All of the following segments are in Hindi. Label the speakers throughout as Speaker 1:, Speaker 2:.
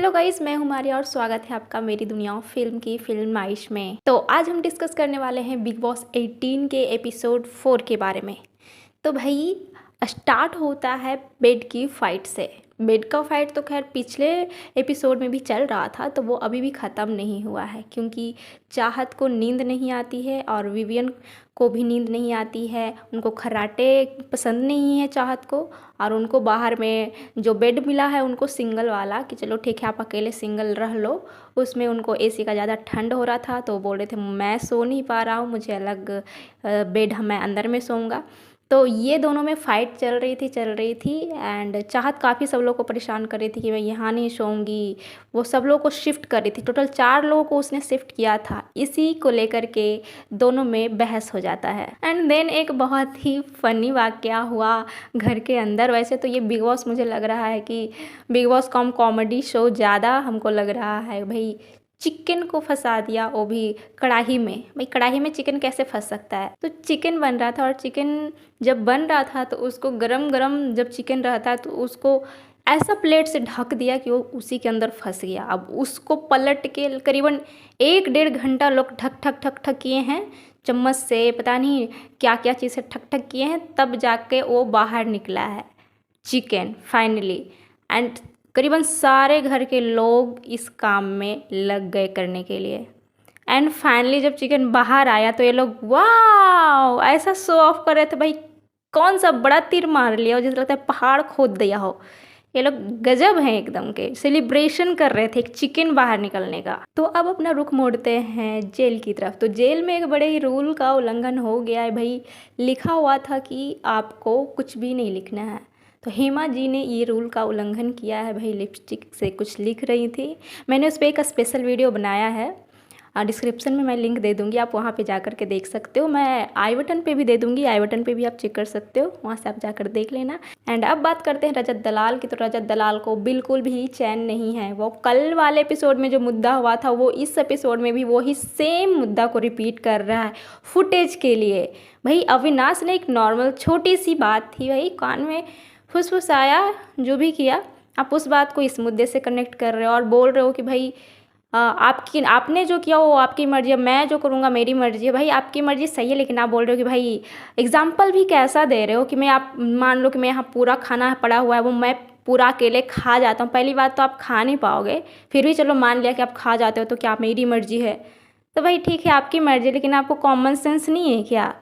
Speaker 1: हेलो गाइस, मैं हूं मारिया और स्वागत है आपका मेरी दुनिया फिल्म की फिल्माइश में। तो आज हम डिस्कस करने वाले हैं बिग बॉस 18 के एपिसोड 4 के बारे में। तो भाई स्टार्ट होता है बेड की फाइट से। बेड का फाइट तो खैर पिछले एपिसोड में भी चल रहा था, तो वो अभी भी ख़त्म नहीं हुआ है क्योंकि चाहत को नींद नहीं आती है और विवियन को भी नींद नहीं आती है। उनको खर्राटे पसंद नहीं है चाहत को, और उनको बाहर में जो बेड मिला है उनको सिंगल वाला कि चलो ठीक है आप अकेले सिंगल रह लो। उसमें उनको एसी का ज़्यादा ठंड हो रहा था तो बोल रहे थे मैं सो नहीं पा रहा हूँ, मुझे अलग बेड मैं अंदर में सोऊंगा। तो ये दोनों में फ़ाइट चल रही थी एंड चाहत काफ़ी सब लोग को परेशान कर रही थी कि मैं यहाँ नहीं सोऊंगी। वो सब लोगों को शिफ्ट कर रही थी, टोटल 4 लोगों को उसने शिफ्ट किया था। इसी को लेकर के दोनों में बहस हो जाता है एंड देन एक बहुत ही फ़नी वाक़या हुआ घर के अंदर। वैसे तो ये बिग बॉस मुझे लग रहा है कि बिग बॉस कॉमेडी शो ज़्यादा हमको लग रहा है। भाई चिकन को फंसा दिया, वो भी कढ़ाई में। भाई कढ़ाई में चिकन कैसे फंस सकता है? तो चिकन बन रहा था और चिकन जब बन रहा था तो उसको गरम गरम जब चिकन रहता है तो उसको ऐसा प्लेट से ढक दिया कि वो उसी के अंदर फंस गया। अब उसको पलट के करीबन 1-1.5 घंटा लोग ठक ठक ठक ठक किए हैं, चम्मच से पता नहीं क्या क्या चीज़ से ठक ठक किए हैं, तब जाके वो बाहर निकला है चिकन फाइनली। एंड करीबन सारे घर के लोग इस काम में लग गए करने के लिए। एंड फाइनली जब चिकन बाहर आया तो ये लोग वाह ऐसा शो ऑफ कर रहे थे। भाई कौन सा बड़ा तीर मार लिया हो, जैसे लगता है पहाड़ खोद दिया हो। ये लोग गजब हैं, एकदम के सेलिब्रेशन कर रहे थे एक चिकन बाहर निकलने का। तो अब अपना रुख मोड़ते हैं जेल की तरफ। तो जेल में एक बड़े ही रूल का उल्लंघन हो गया है। भाई लिखा हुआ था कि आपको कुछ भी नहीं लिखना है, तो हेमा जी ने ये रूल का उल्लंघन किया है। भाई लिपस्टिक से कुछ लिख रही थी। मैंने उस पर एक स्पेशल वीडियो बनाया है, डिस्क्रिप्शन में मैं लिंक दे दूंगी, आप वहाँ पे जाकर के देख सकते हो। मैं आई बटन पे भी दे दूंगी, आई बटन पे भी आप चेक कर सकते हो, वहाँ से आप जाकर देख लेना। एंड अब बात करते हैं रजत दलाल की। तो रजत दलाल को बिल्कुल भी चैन नहीं है। वो कल वाले एपिसोड में जो मुद्दा हुआ था वो इस एपिसोड में भी वही सेम मुद्दा को रिपीट कर रहा है फुटेज के लिए। भाई अविनाश ने एक नॉर्मल छोटी सी बात थी, भाई कान में फुसफुस आया, जो भी किया, आप उस बात को इस मुद्दे से कनेक्ट कर रहे हो और बोल रहे हो कि भाई आपने जो किया वो आपकी मर्ज़ी है, मैं जो करूँगा मेरी मर्ज़ी है। भाई आपकी मर्ज़ी सही है, लेकिन आप बोल रहे हो कि भाई एग्जाम्पल भी कैसा दे रहे हो कि मैं, आप मान लो कि मैं यहाँ पूरा खाना पड़ा हुआ है वो मैं पूरा अकेले खा जाता हूँ। पहली बात तो आप खा नहीं पाओगे, फिर भी चलो मान लिया कि आप खा जाते हो तो क्या मेरी मर्ज़ी है? तो भाई ठीक है आपकी मर्ज़ी, लेकिन आपको कॉमन सेंस नहीं है क्या?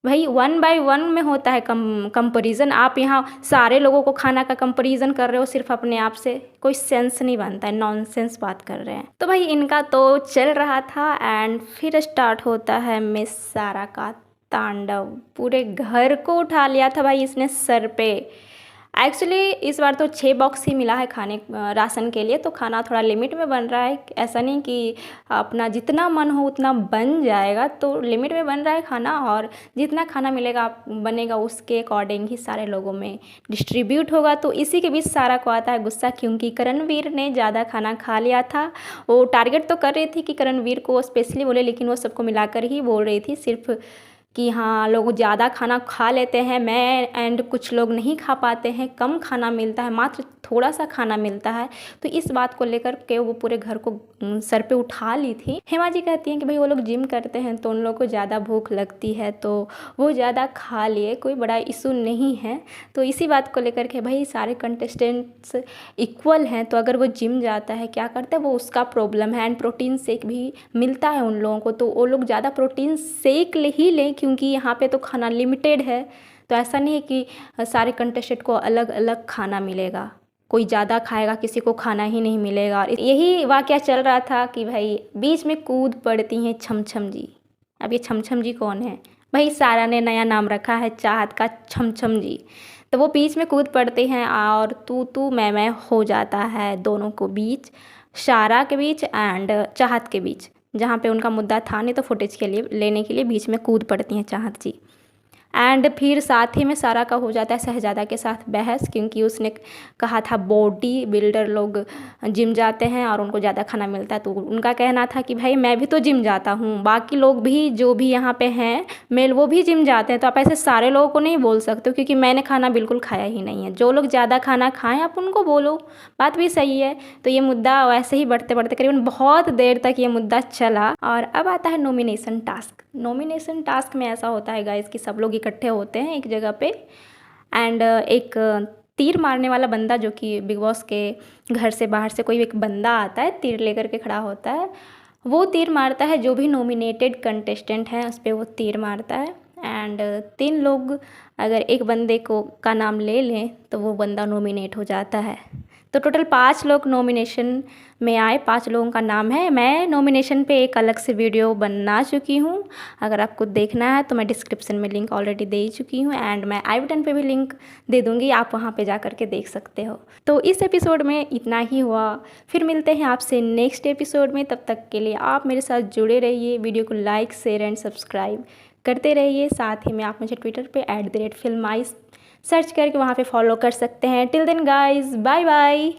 Speaker 1: भाई 1 बाय 1 में होता है कंपैरिजन। आप यहाँ सारे लोगों को खाना का कंपैरिजन कर रहे हो सिर्फ अपने आप से, कोई सेंस नहीं बनता है, नॉनसेंस बात कर रहे हैं। तो भाई इनका तो चल रहा था एंड फिर स्टार्ट होता है मिस सारा का तांडव। पूरे घर को उठा लिया था भाई इसने सर पे। एक्चुअली इस बार तो 6 बॉक्स ही मिला है खाने राशन के लिए, तो खाना थोड़ा लिमिट में बन रहा है। ऐसा नहीं कि अपना जितना मन हो उतना बन जाएगा, तो लिमिट में बन रहा है खाना, और जितना खाना मिलेगा बनेगा उसके अकॉर्डिंग ही सारे लोगों में डिस्ट्रीब्यूट होगा। तो इसी के बीच सारा को आता है गुस्सा क्योंकि करणवीर ने ज़्यादा खाना खा लिया था। वो टारगेट तो कर रही थी कि करणवीर को स्पेशली बोले, लेकिन वो सबको मिलाकर ही बोल रही थी सिर्फ कि हाँ लोग ज़्यादा खाना खा लेते हैं, मैं एंड कुछ लोग नहीं खा पाते हैं, कम खाना मिलता है, मात्र थोड़ा सा खाना मिलता है। तो इस बात को लेकर के वो पूरे घर को सर पे उठा ली थी। हेमा जी कहती हैं कि भाई वो लोग जिम करते हैं तो उन लोगों को ज़्यादा भूख लगती है तो वो ज़्यादा खा लिए, कोई बड़ा इशू नहीं है। तो इसी बात को लेकर के भाई सारे कंटेस्टेंट्स इक्वल हैं, तो अगर वो जिम जाता है क्या करता है वो उसका प्रॉब्लम है। एंड प्रोटीन शेक भी मिलता है उन लोगों को, तो वो लोग ज़्यादा प्रोटीन शेक ही लें क्योंकि यहाँ पे तो खाना लिमिटेड है। तो ऐसा नहीं है कि सारे कंटेस्टेंट को अलग अलग खाना मिलेगा, कोई ज़्यादा खाएगा किसी को खाना ही नहीं मिलेगा। और यही वाक़या चल रहा था कि भाई बीच में कूद पड़ती हैं छमछम जी। अब ये छमछम जी कौन है? भाई सारा ने नया नाम रखा है चाहत का, छमछम जी। तो वो बीच में कूद पड़ते हैं और तू मैं हो जाता है दोनों को बीच, सारा के बीच एंड चाहत के बीच, जहाँ पे उनका मुद्दा था नहीं तो फुटेज के लिए लेने के लिए बीच में कूद पड़ती हैं चाहत जी। एंड फिर साथ ही में सारा का हो जाता है शहज़ादा के साथ बहस, क्योंकि उसने कहा था बॉडी बिल्डर लोग जिम जाते हैं और उनको ज़्यादा खाना मिलता है। तो उनका कहना था कि भाई मैं भी तो जिम जाता हूँ, बाकी लोग भी जो भी यहाँ पे हैं मेल वो भी जिम जाते हैं, तो आप ऐसे सारे लोगों को नहीं बोल सकते हो, क्योंकि मैंने खाना बिल्कुल खाया ही नहीं है। जो लोग ज़्यादा खाना खाएं आप उनको बोलो, बात भी सही है। तो ये मुद्दा वैसे ही बढ़ते बढ़ते करीबन बहुत देर तक ये मुद्दा चला। और अब आता है नॉमिनेशन टास्क। नॉमिनेशन टास्क में ऐसा होता है गाइस कि सब लोग इकट्ठे होते हैं एक जगह पे, एंड एक तीर मारने वाला बंदा, जो कि बिग बॉस के घर से बाहर से कोई एक बंदा आता है, तीर लेकर के खड़ा होता है, वो तीर मारता है जो भी नॉमिनेटेड कंटेस्टेंट है उस पर वो तीर मारता है। एंड 3 लोग अगर एक बंदे को का नाम ले लें तो वो बंदा नॉमिनेट हो जाता है। तो टोटल 5 लोग नॉमिनेशन में आए, 5 लोगों का नाम है। मैं नॉमिनेशन पे एक अलग से वीडियो बना चुकी हूँ, अगर आपको देखना है तो मैं डिस्क्रिप्शन में लिंक ऑलरेडी दे चुकी हूँ, एंड मैं आई बटन पे भी लिंक दे दूँगी, आप वहाँ पे जा करके देख सकते हो। तो इस एपिसोड में इतना ही हुआ, फिर मिलते हैं आपसे नेक्स्ट एपिसोड में। तब तक के लिए आप मेरे साथ जुड़े रहिए, वीडियो को लाइक शेयर एंड सब्सक्राइब करते रहिए। साथ ही में आप मुझे ट्विटर पे @filmice सर्च करके वहाँ पे फॉलो कर सकते हैं। Till then guys, bye bye.